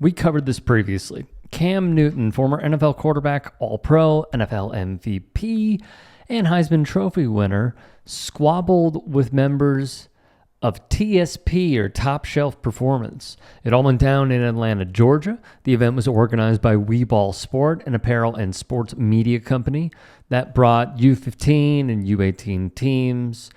We covered this previously. Cam Newton, former NFL quarterback, All-Pro, NFL MVP, and Heisman Trophy winner, squabbled with members of TSP, or Top Shelf Performance. It all went down in Atlanta, Georgia. The event was organized by Weeball Sport, an apparel and sports media company that brought U15 and U18 teams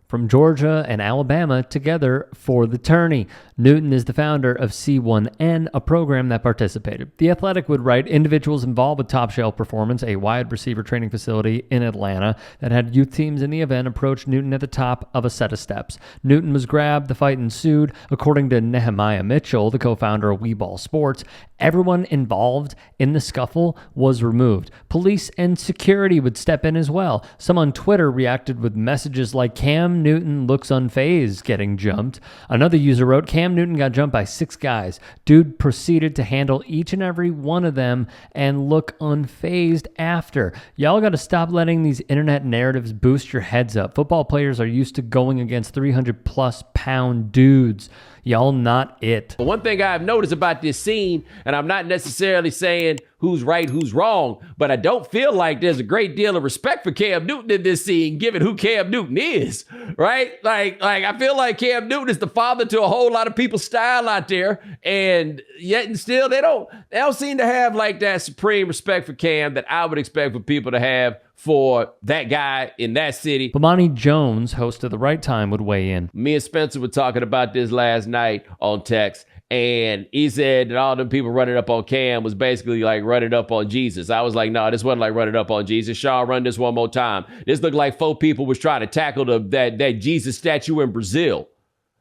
from Georgia and Alabama together for the tourney. Newton is the founder of C1N, a program that participated. The Athletic would write, individuals involved with Top Shelf Performance, a wide receiver training facility in Atlanta that had youth teams in the event, approached Newton at the top of a set of steps. Newton was grabbed, the fight ensued. According to Nehemiah Mitchell, the co-founder of Weeball Sports, everyone involved in the scuffle was removed. Police and security would step in as well. Some on Twitter reacted with messages like, Cam Newton looks unfazed getting jumped. Another user wrote, Cam Newton got jumped by 6 guys. Dude proceeded to handle each and every one of them and look unfazed after. Y'all got to stop letting these internet narratives boost your heads up. Football players are used to going against 300+ pound dudes. Y'all not it. One thing I've noticed about this scene, and I'm not necessarily saying who's right, who's wrong, but I don't feel like there's a great deal of respect for Cam Newton in this scene, given who Cam Newton is, right? Like I feel like Cam Newton is the father to a whole lot of people's style out there, and yet and still they don't seem to have like that supreme respect for Cam that I would expect for people to have for that guy in that city. Bomani Jones, host of The Right Time, would weigh in. Me and Spencer were talking about this last night on text, and he said that all them people running up on Cam was basically like running up on Jesus. I was like, no, this wasn't like running up on Jesus. Shaw, run this one more time. This looked like 4 people was trying to tackle that Jesus statue in Brazil.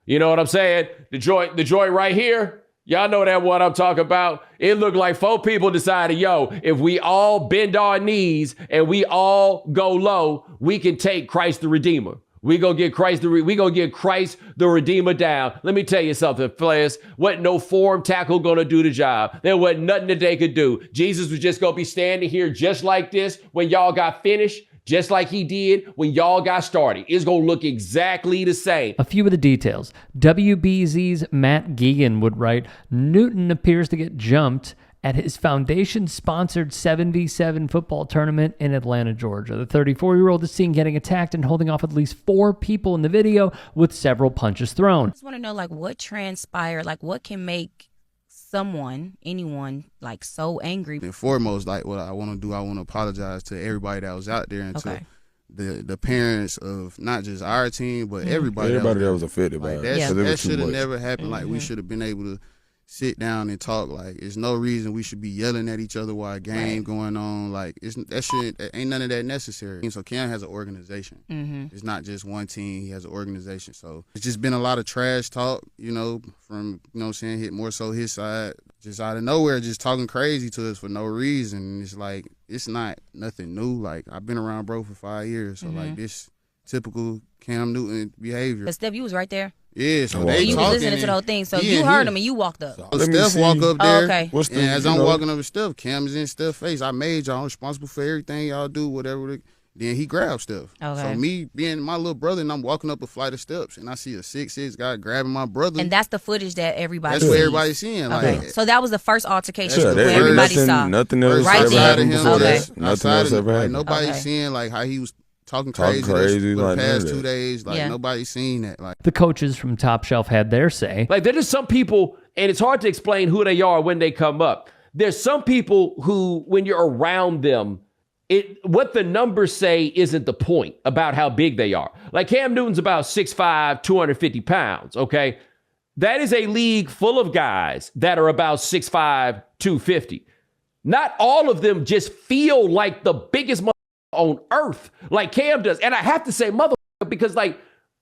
You know what I'm saying? The joint right here. Y'all know that one I'm talking about. It looked like 4 people decided, yo, if we all bend our knees and we all go low, we can take Christ the Redeemer. We gonna get Christ the Redeemer down. Let me tell you something, players. Wasn't no form tackle gonna do the job. There wasn't nothing that they could do. Jesus was just gonna be standing here just like this when y'all got finished, just like he did when y'all got started. It's going to look exactly the same. A few of the details. WBZ's Matt Geegan would write, Newton appears to get jumped at his foundation-sponsored 7v7 football tournament in Atlanta, Georgia. The 34-year-old is seen getting attacked and holding off at least 4 people in the video with several punches thrown. I just want to know, like, what transpired? Like, what can make anyone, like, so angry? And foremost, like, what I want to do, I want to apologize to everybody that was out there and to the parents of not just our team, but everybody that was affected by it. That should have never happened. Like, we should have been able to sit down and talk. Like, there's no reason we should be yelling at each other while a game going on. Like, ain't none of that necessary. So Cam has an organization. It's not just one team. He has an organization. So it's just been a lot of trash talk, you know, from, you know what I'm saying, hit more so his side, just out of nowhere, just talking crazy to us for no reason. It's like, it's not nothing new. Like, I've been around bro for 5 years. So like, this typical Cam Newton behavior. But Steph, you was right there. Yeah, so they you was listening to the whole thing, so you heard him and you walked up. So Steph walk up there, okay. And as I'm walking up with Steph, Cam is in Steph's face. I made y'all responsible for everything y'all do, whatever. Then he grabbed Steph. Okay. So me being my little brother, and I'm walking up a flight of steps, and I see a 6'6" guy grabbing my brother. And that's the footage that everybody sees. What everybody's seeing. Okay. Like, so that was the first altercation where everybody saw. Nothing else right ever happened before that. Nothing else ever happened. Nobody's seeing like how he was talking crazy for the past 2 days. Like, nobody's seen that. Like, the coaches from Top Shelf had their say. Like, there's just some people, and it's hard to explain who they are when they come up. There's some people who, when you're around them, what the numbers say isn't the point about how big they are. Like, Cam Newton's about 6'5", 250 pounds, okay? That is a league full of guys that are about 6'5", 250. Not all of them just feel like the biggest on earth like Cam does. And I have to say because, like,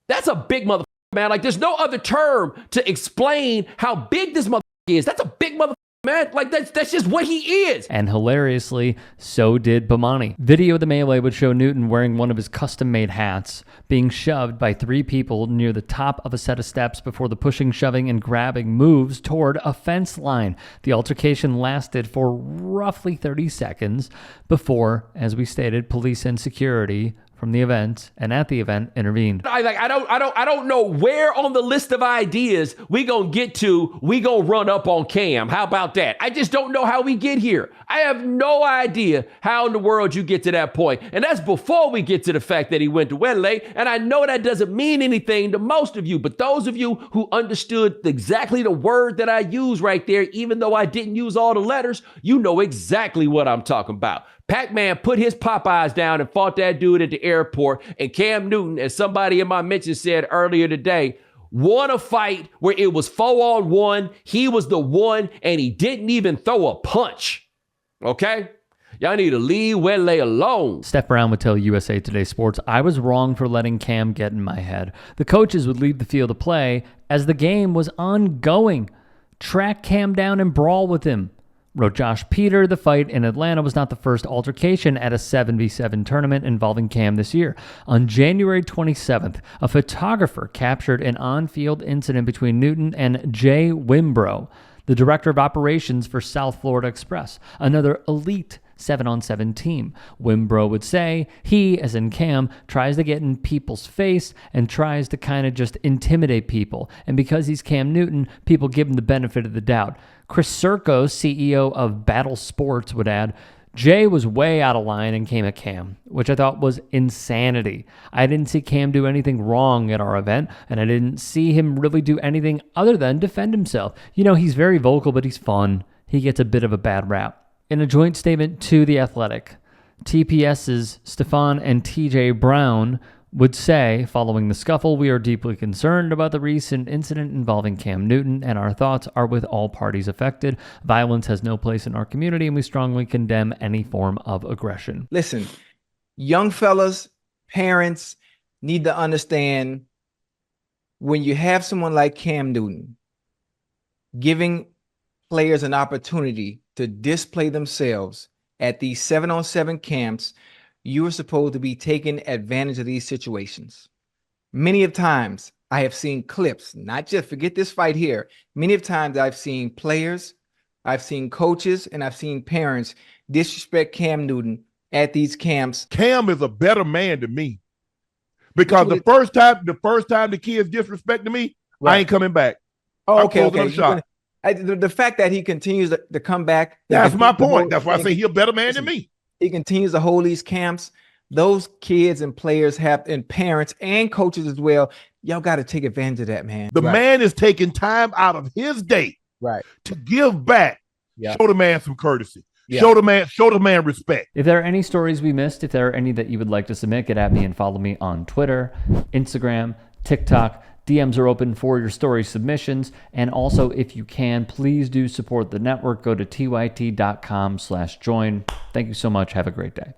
that's a big man. Like, there's no other term to explain how big this is. That's a big man. Like, that's just what he is. And hilariously, so did Bomani. Video of the melee would show Newton wearing one of his custom-made hats being shoved by 3 people near the top of a set of steps before the pushing, shoving, and grabbing moves toward a fence line. The altercation lasted for roughly 30 seconds before, as we stated, police and security from the event and at the event intervened. I don't know where on the list of ideas we gonna get to. We gonna run up on Cam. How about that? I just don't know how we get here. I have no idea how in the world you get to that point. And that's before we get to the fact that he went to Wednesday. And I know that doesn't mean anything to most of you, but those of you who understood exactly the word that I used right there, even though I didn't use all the letters, you know exactly what I'm talking about. Pac-Man put his Popeyes down and fought that dude at the airport. And Cam Newton, as somebody in my mention said earlier today, won a fight where it was 4-on-1. He was the one, and he didn't even throw a punch. Okay? Y'all need to leave Wednesday alone. Steph Brown would tell USA Today Sports, I was wrong for letting Cam get in my head. The coaches would leave the field of play as the game was ongoing. Track Cam down and brawl with him. Wrote Josh Peter, the fight in Atlanta was not the first altercation at a 7v7 tournament involving Cam this year. On January 27th, a photographer captured an on-field incident between Newton and Jay Wimbrow, the director of operations for South Florida Express, another elite 7-on-7 team. Wimbrow would say he, as in Cam, tries to get in people's face and tries to kind of just intimidate people. And because he's Cam Newton, people give him the benefit of the doubt. Chris Circo, CEO of Battle Sports, would add, Jay was way out of line and came at Cam, which I thought was insanity. I didn't see Cam do anything wrong at our event, and I didn't see him really do anything other than defend himself. You know, he's very vocal, but he's fun. He gets a bit of a bad rap. In a joint statement to The Athletic, TPS's Stefan and TJ Brown would say, following the scuffle, we are deeply concerned about the recent incident involving Cam Newton, and our thoughts are with all parties affected. Violence has no place in our community, and we strongly condemn any form of aggression. Listen, young fellas, parents need to understand when you have someone like Cam Newton giving players an opportunity to display themselves at these 7-on-7 camps, you are supposed to be taking advantage of these situations. Many of times I have seen clips, not just forget this fight here. Many of times I've seen players, I've seen coaches, and I've seen parents disrespect Cam Newton at these camps. Cam is a better man than me, because the first time the kids disrespected me, right, I ain't coming back. Oh, okay. The fact that he continues to come back. That's my point. That's why I say he's a better man than me. He continues to hold these camps. Those kids and players and parents and coaches as well. Y'all got to take advantage of that, man. The man is taking time out of his day, right, to give back. Yeah. Show the man some courtesy. Yeah. Show the man respect. If there are any stories we missed, if there are any that you would like to submit, get at me and follow me on Twitter, Instagram, TikTok. DMs are open for your story submissions. And also, if you can, please do support the network. Go to tyt.com/join. Thank you so much. Have a great day.